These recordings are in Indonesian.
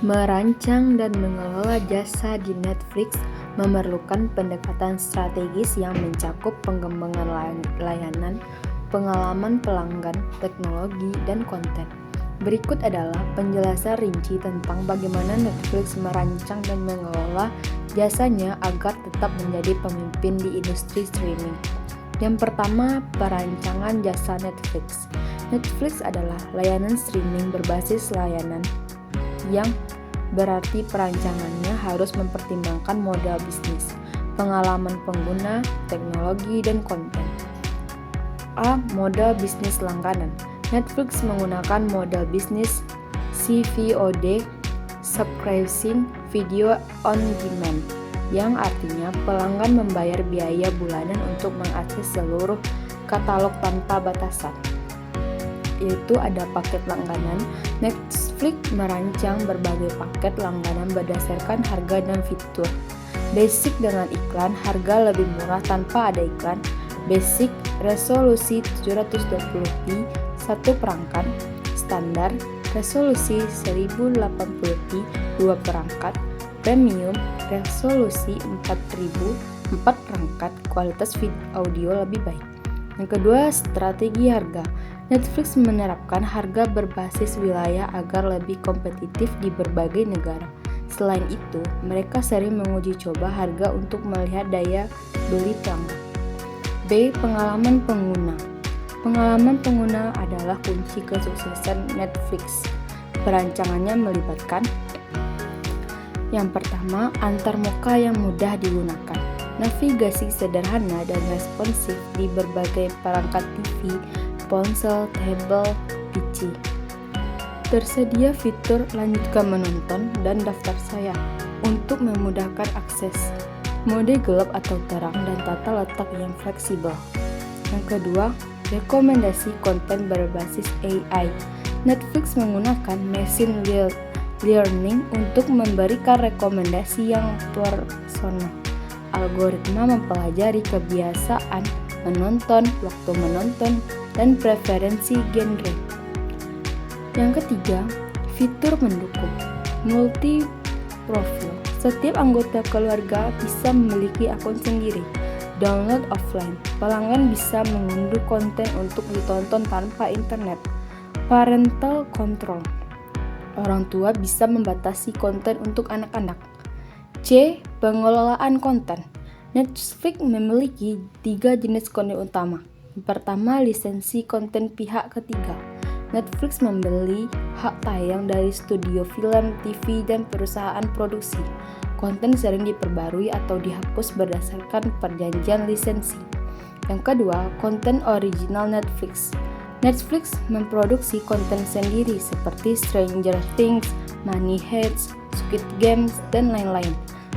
Merancang dan mengelola jasa di Netflix memerlukan pendekatan strategis yang mencakup pengembangan layanan, pengalaman pelanggan, teknologi, dan konten. Berikut adalah penjelasan rinci tentang bagaimana Netflix merancang dan mengelola jasanya agar tetap menjadi pemimpin di industri streaming. Yang pertama, perancangan jasa Netflix. Netflix adalah layanan streaming berbasis layanan yang berarti perancangannya harus mempertimbangkan modal bisnis, pengalaman pengguna, teknologi, dan konten. A. Modal bisnis langganan. Netflix menggunakan modal bisnis SVOD, Subscription Video on Demand, yang artinya pelanggan membayar biaya bulanan untuk mengakses seluruh katalog tanpa batasan. Yaitu ada paket langganan. Netflix merancang berbagai paket langganan berdasarkan harga dan fitur. Basic dengan iklan, harga lebih murah tanpa ada iklan. Basic, resolusi 720p, satu perangkat. Standar, resolusi 1080p, dua perangkat. Premium, resolusi 4000, empat perangkat. Kualitas audio lebih baik. Yang kedua, strategi harga. Netflix menerapkan harga berbasis wilayah agar lebih kompetitif di berbagai negara. Selain itu, mereka sering menguji coba harga untuk melihat daya beli pelanggan. B. Pengalaman pengguna. Pengalaman pengguna adalah kunci kesuksesan Netflix. Perancangannya melibatkan: yang pertama, antarmuka yang mudah digunakan. Navigasi sederhana dan responsif di berbagai perangkat TV, ponsel, tablet, PC. Tersedia fitur lanjutkan menonton dan daftar sayang untuk memudahkan akses. Mode gelap atau terang dan tata letak yang fleksibel. Yang kedua, rekomendasi konten berbasis AI. Netflix menggunakan machine learning untuk memberikan rekomendasi yang personal. Algoritma mempelajari kebiasaan menonton, waktu menonton, dan preferensi genre. Yang ketiga, fitur mendukung multi-profil. Setiap anggota keluarga bisa memiliki akun sendiri. Download offline. Pelanggan bisa mengunduh konten untuk ditonton tanpa internet. Parental control. Orang tua bisa membatasi konten untuk anak-anak. C. Pengelolaan konten. Netflix memiliki 3 jenis konten utama. Pertama, lisensi konten pihak ketiga. Netflix membeli hak tayang dari studio film, TV, dan perusahaan produksi. Konten sering diperbarui atau dihapus berdasarkan perjanjian lisensi. Yang kedua, konten original Netflix. Netflix memproduksi konten sendiri seperti Stranger Things, Money Heist, Squid Game, dan lain-lain.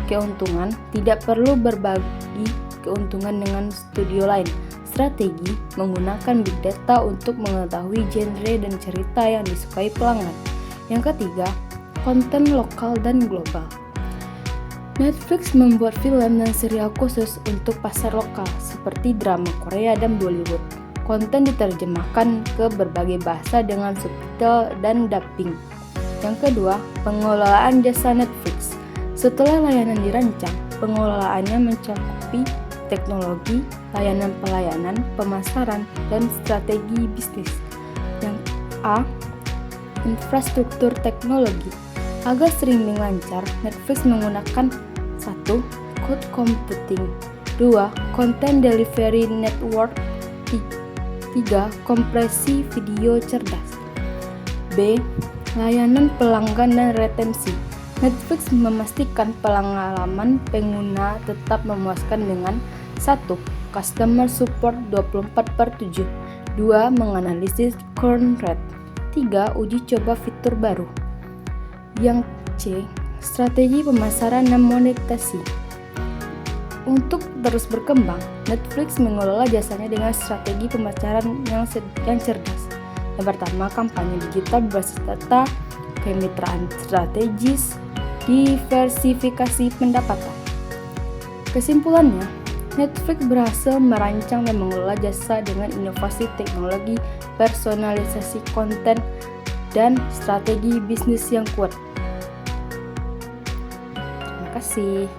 Keuntungan, tidak perlu berbagi keuntungan dengan studio lain. Strategi, menggunakan big data untuk mengetahui genre dan cerita yang disukai pelanggan. Yang ketiga, konten lokal dan global. Netflix membuat film dan serial khusus untuk pasar lokal seperti drama Korea dan Bollywood. Konten diterjemahkan ke berbagai bahasa dengan subtitle dan dubbing. Yang kedua, pengelolaan jasa Netflix. Setelah layanan dirancang, pengelolaannya mencakupi teknologi, layanan pelayanan, pemasaran, dan strategi bisnis. Yang A. Infrastruktur teknologi. Agar streaming lancar, Netflix menggunakan 1. Cloud computing, 2. Content delivery network, 3. Kompresi video cerdas. B. Layanan pelanggan dan retensi. Netflix memastikan pengalaman pengguna tetap memuaskan dengan 1. Customer support 24/7, 2. Menganalisis churn rate, 3. Uji coba fitur baru. Yang C. Strategi pemasaran dan monetisasi. Untuk terus berkembang, Netflix mengelola jasanya dengan strategi pemasaran yang cerdas. Yang pertama, kampanye digital berbasis data, kemitraan strategis, diversifikasi pendapatan. Kesimpulannya, Netflix berhasil merancang dan mengelola jasa dengan inovasi teknologi, personalisasi konten, dan strategi bisnis yang kuat. kasih.